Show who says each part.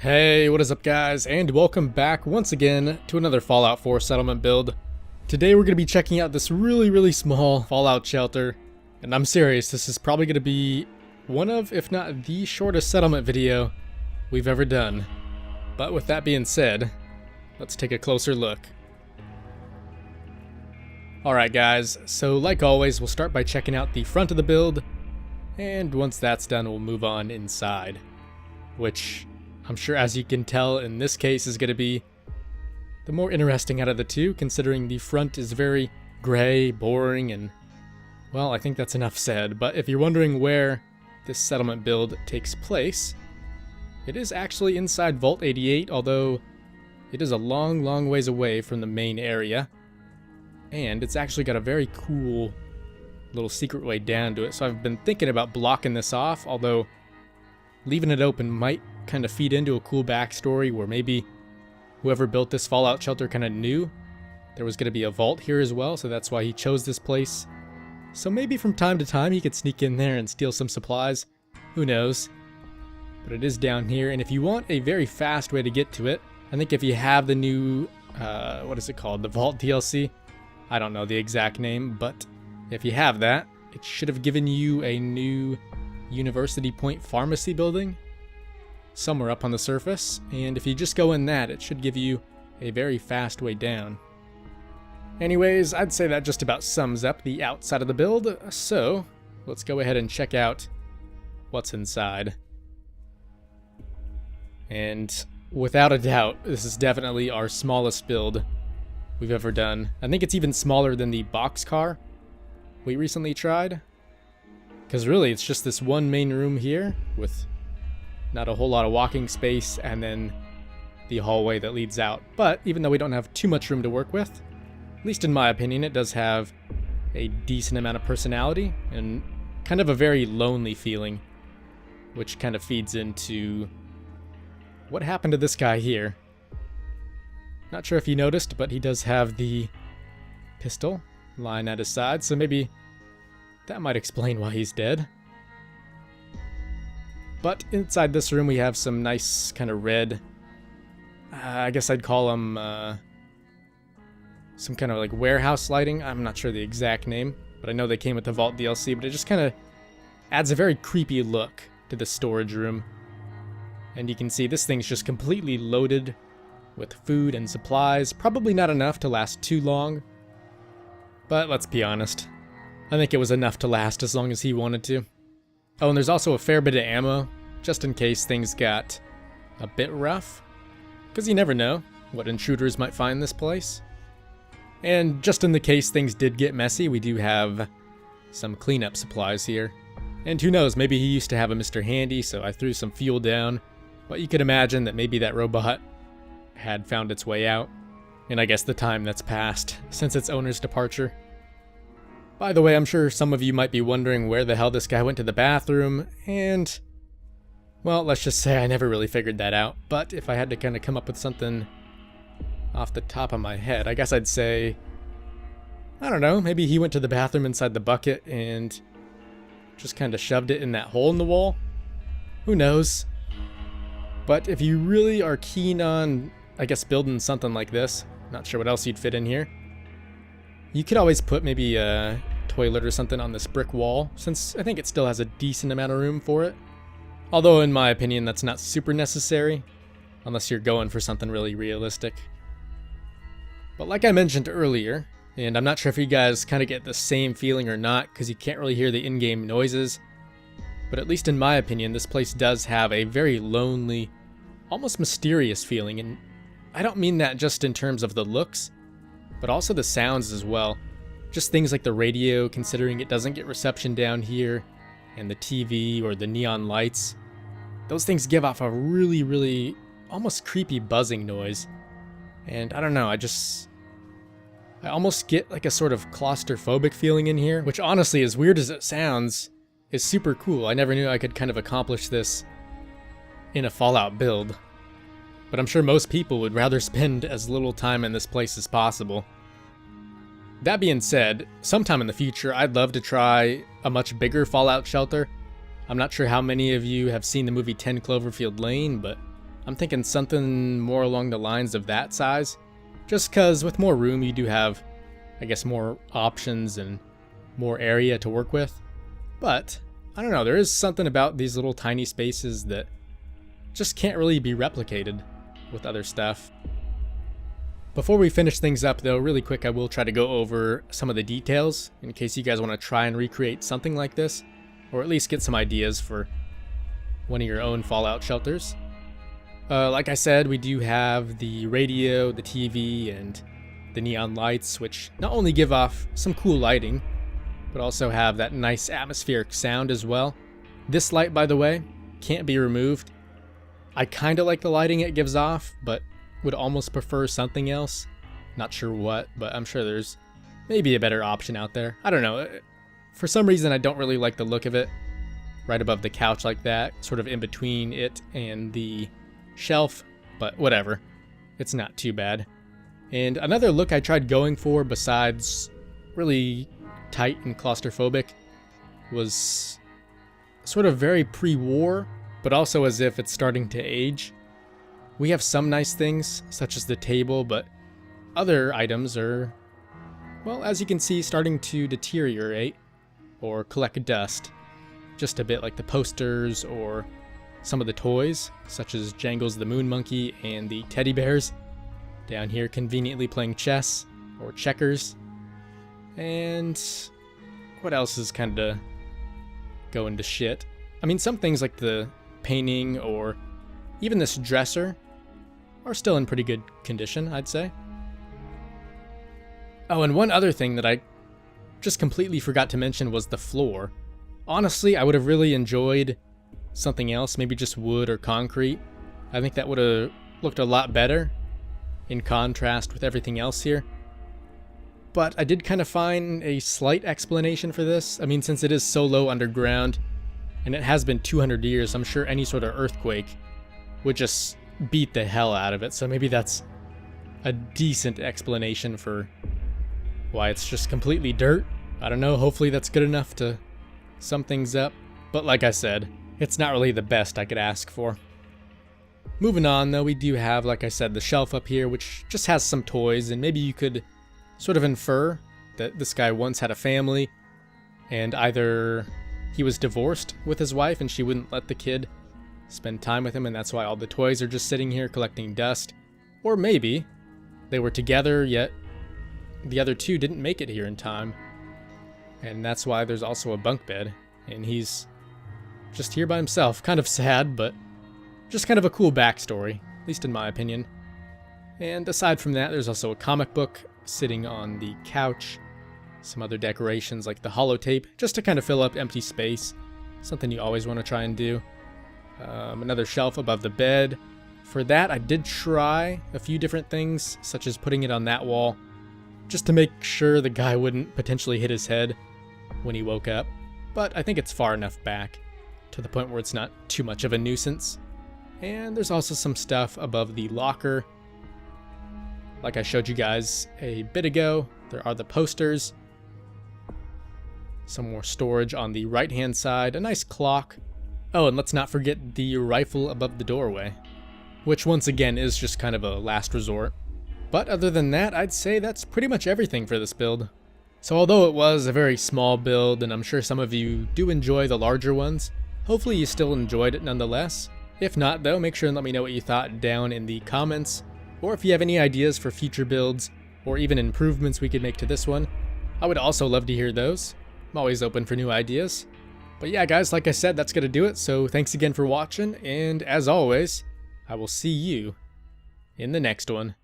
Speaker 1: Hey, what is up guys, and welcome back once again to another Fallout 4 settlement build. Today we're going to be checking out this really small Fallout shelter, and I'm serious, this is probably going to be one of, if not the shortest settlement video we've ever done. But with that being said, let's take a closer look. Alright guys, so like always, we'll start by checking out the front of the build, and once that's done we'll move on inside, which I'm sure, as you can tell, in this case is going to be the more interesting out of the two, considering the front is very gray, boring, and, well, I think that's enough said. But if you're wondering where this settlement build takes place, it is actually inside Vault 88, although it is a long ways away from the main area. And it's actually got a very cool little secret way down to it, so I've been thinking about blocking this off, although leaving it open might kind of feed into a cool backstory where maybe whoever built this Fallout shelter kind of knew there was going to be a vault here as well, so that's why he chose this place. So maybe from time to time he could sneak in there and steal some supplies. Who knows? But it is down here, and if you want a very fast way to get to it, I think if you have the new, what is it called? The Vault DLC? I don't know the exact name, but if you have that, it should have given you a new University Point Pharmacy building somewhere up on the surface, and if you just go in that, it should give you a very fast way down. Anyways, I'd say that just about sums up the outside of the build, so let's go ahead and check out what's inside. And without a doubt, this is definitely our smallest build we've ever done. I think it's even smaller than the boxcar we recently tried, because really it's just this one main room here with not a whole lot of walking space, and then the hallway that leads out. But even though we don't have too much room to work with, at least in my opinion, it does have a decent amount of personality and kind of a very lonely feeling, which kind of feeds into what happened to this guy here. Not sure if you noticed, but he does have the pistol lying at his side, so maybe that might explain why he's dead. But inside this room we have some nice kind of red, I guess I'd call them some kind of like warehouse lighting. I'm not sure the exact name, but I know they came with the Vault DLC, but it just kind of adds a very creepy look to the storage room. And you can see this thing's just completely loaded with food and supplies, probably not enough to last too long. But let's be honest, I think it was enough to last as long as he wanted to. Oh, and there's also a fair bit of ammo, just in case things got a bit rough, because you never know what intruders might find this place. And just in the case things did get messy, we do have some cleanup supplies here. And who knows, maybe he used to have a Mr. Handy, so I threw some fuel down, but you could imagine that maybe that robot had found its way out, and I guess the time that's passed since its owner's departure. By the way, I'm sure some of you might be wondering where the hell this guy went to the bathroom, and, well, let's just say I never really figured that out. But if I had to kind of come up with something off the top of my head, I guess I'd say, I don't know, maybe he went to the bathroom inside the bucket and just kind of shoved it in that hole in the wall. Who knows? But if you really are keen on, I guess, building something like this, not sure what else you'd fit in here, you could always put maybe a toilet or something on this brick wall, since I think it still has a decent amount of room for it. Although, in my opinion, that's not super necessary, unless you're going for something really realistic. But like I mentioned earlier, and I'm not sure if you guys kind of get the same feeling or not, because you can't really hear the in-game noises, but at least in my opinion, this place does have a very lonely, almost mysterious feeling, and I don't mean that just in terms of the looks, but also the sounds as well. Just things like the radio, considering it doesn't get reception down here, and the TV or the neon lights. Those things give off a really almost creepy buzzing noise. And I don't know, I almost get like a sort of claustrophobic feeling in here, which honestly, as weird as it sounds, is super cool. I never knew I could kind of accomplish this in a Fallout build. But I'm sure most people would rather spend as little time in this place as possible. That being said, sometime in the future, I'd love to try a much bigger Fallout shelter. I'm not sure how many of you have seen the movie 10 Cloverfield Lane, but I'm thinking something more along the lines of that size, just because with more room you do have, I guess, more options and more area to work with. But I don't know, there is something about these little tiny spaces that just can't really be replicated with other stuff. Before we finish things up though, really quick, I will try to go over some of the details in case you guys want to try and recreate something like this, or at least get some ideas for one of your own fallout shelters. Like I said, we do have the radio, the TV, and the neon lights, which not only give off some cool lighting, but also have that nice atmospheric sound as well. This light, by the way, can't be removed. I kind of like the lighting it gives off, but would almost prefer something else. Not sure what, but I'm sure there's maybe a better option out there. I don't know. For some reason, I don't really like the look of it right above the couch like that, sort of in between it and the shelf, but whatever. It's not too bad. And another look I tried going for, besides really tight and claustrophobic, was sort of very pre-war, but also as if it's starting to age. We have some nice things, such as the table, but other items are, well, as you can see, starting to deteriorate or collect dust. Just a bit, like the posters or some of the toys, such as Jangles the Moon Monkey and the teddy bears. Down here conveniently playing chess or checkers. And what else is kind of going to shit? I mean, some things like the painting or even this dresser are still in pretty good condition, I'd say. Oh, and one other thing that I just completely forgot to mention was the floor. Honestly, I would have really enjoyed something else, maybe just wood or concrete. I think that would have looked a lot better in contrast with everything else here. But I did kind of find a slight explanation for this. I mean, since it is so low underground, and it has been 200 years, I'm sure any sort of earthquake would just beat the hell out of it. So maybe that's a decent explanation for why it's just completely dirt. I don't know, hopefully that's good enough to sum things up. But like I said, it's not really the best I could ask for. Moving on though, we do have, like I said, the shelf up here, which just has some toys, and maybe you could sort of infer that this guy once had a family, and either he was divorced with his wife and she wouldn't let the kid spend time with him, and that's why all the toys are just sitting here collecting dust. Or maybe they were together, yet the other two didn't make it here in time, and that's why there's also a bunk bed, and he's just here by himself. Kind of sad, but just kind of a cool backstory, at least in my opinion. And aside from that, there's also a comic book sitting on the couch, some other decorations like the holotape, just to kind of fill up empty space, something you always want to try and do. Another shelf above the bed. For that, I did try a few different things, such as putting it on that wall, just to make sure the guy wouldn't potentially hit his head when he woke up. But I think it's far enough back to the point where it's not too much of a nuisance. And there's also some stuff above the locker. Like I showed you guys a bit ago, there are the posters. Some more storage on the right-hand side, a nice clock. Oh, and let's not forget the rifle above the doorway, which once again is just kind of a last resort. But other than that, I'd say that's pretty much everything for this build. So although it was a very small build, and I'm sure some of you do enjoy the larger ones, hopefully you still enjoyed it nonetheless. If not though, make sure and let me know what you thought down in the comments, or if you have any ideas for future builds, or even improvements we could make to this one. I would also love to hear those. I'm always open for new ideas. But yeah guys, like I said, that's gonna do it, so thanks again for watching, and as always, I will see you in the next one.